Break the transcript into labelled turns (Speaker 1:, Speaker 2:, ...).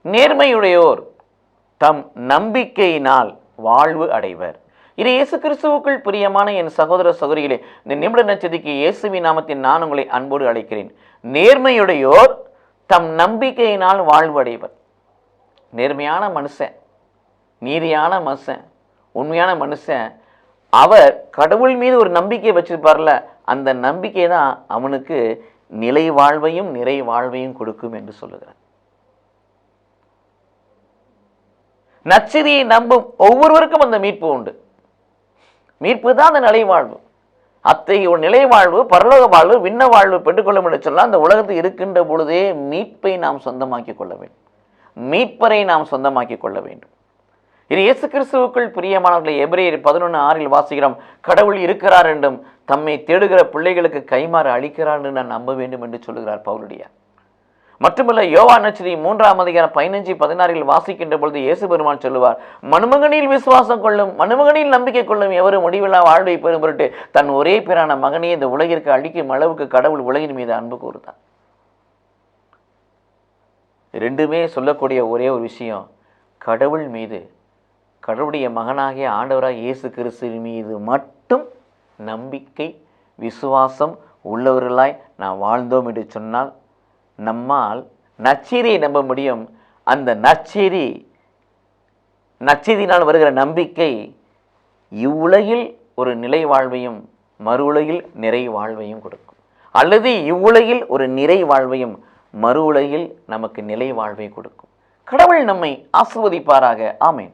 Speaker 1: நேர்மையுடையோர் தம் நம்பிக்கையினால் வாழ்வு அடைவர். இது இயேசு கிறிஸ்துவுக்குள் பிரியமான என் சகோதர சகோதரிகளே, இந்த நிமிட நட்சத்திற்கு இயேசுவின் நாமத்தில் நான் உங்களை அன்போடு அழைக்கிறேன். நேர்மையுடையோர் தம் நம்பிக்கையினால் வாழ்வு அடைவர். நேர்மையான மனுஷன், நீதியான மனுஷன், உண்மையான மனுஷன், அவர் கடவுள் மீது ஒரு நம்பிக்கை வச்சிருப்பார்ல, அந்த நம்பிக்கை தான் அவனுக்கு நிலை வாழ்வையும் நிறை வாழ்வையும் கொடுக்கும் என்று சொல்லுகிறார். நற்செய்தியை நம்பும் ஒவ்வொருவருக்கும் அந்த மீட்பு உண்டு. மீட்பு தான் அந்த நிலை வாழ்வு. அத்தகைய ஒரு நிலை வாழ்வு, பரலோக வாழ்வு, விண்ண வாழ்வு பெற்றுக்கொள்ளும் என்று சொன்னால் அந்த உலகத்தில் இருக்கின்ற பொழுதே மீட்பை நாம் சொந்தமாக்கிக் கொள்ள வேண்டும். மீட்பரை நாம் சொந்தமாக்கிக் கொள்ள வேண்டும். இது இயேசு கிறிஸ்துவுக்குள் பிரியமானவர்களை எபிரேயர் 11:6 வாசிக்கிறோம். கடவுள் இருக்கிறார் என்றும் தம்மை தேடுகிற பிள்ளைகளுக்கு கைமாறு அளிக்கிறார் என்று நான் நம்ப வேண்டும் என்று சொல்லுகிறார் பவுலடியார். மட்டுமல்ல, யோவான் நற்செய்தி 3:15-16 வாசிக்கின்ற பொழுது இயேசு பெருமான் சொல்லுவார், மனுமகனில் விசுவாசம் கொள்ளும், மனுமகனில் நம்பிக்கை கொள்ளும் எவரும் முடிவில்லா வாழ்வை பெறும் பொருட்டு தன் ஒரே பேரான மகனையே இந்த உலகிற்கு அளிக்கும் அளவுக்கு கடவுள் உலகின் மீது அன்பு கூறுதான். ரெண்டுமே சொல்லக்கூடிய ஒரே ஒரு விஷயம், கடவுள் மீது, கடவுளுடைய மகனாகிய ஆண்டவராக இயேசு கிறிஸ்து மீது மட்டும் நம்பிக்கை விசுவாசம் உள்ளவர்களாய் நாம் வாழ்ந்தோம் என்று சொன்னால் நம்மால் நற்செய்தியை நம்ப முடியும். அந்த நற்செய்தியினால் வருகிற நம்பிக்கை இவ்வுலகில் ஒரு நிலை வாழ்வையும் மறு உலகில் நிறை வாழ்வையும் கொடுக்கும். அல்லது இவ்வுலகில் ஒரு நிறை வாழ்வையும் மறு உலகில் நமக்கு நிலை வாழ்வை கொடுக்கும். கடவுள் நம்மை ஆசீர்வதிப்பாராக. ஆமென்.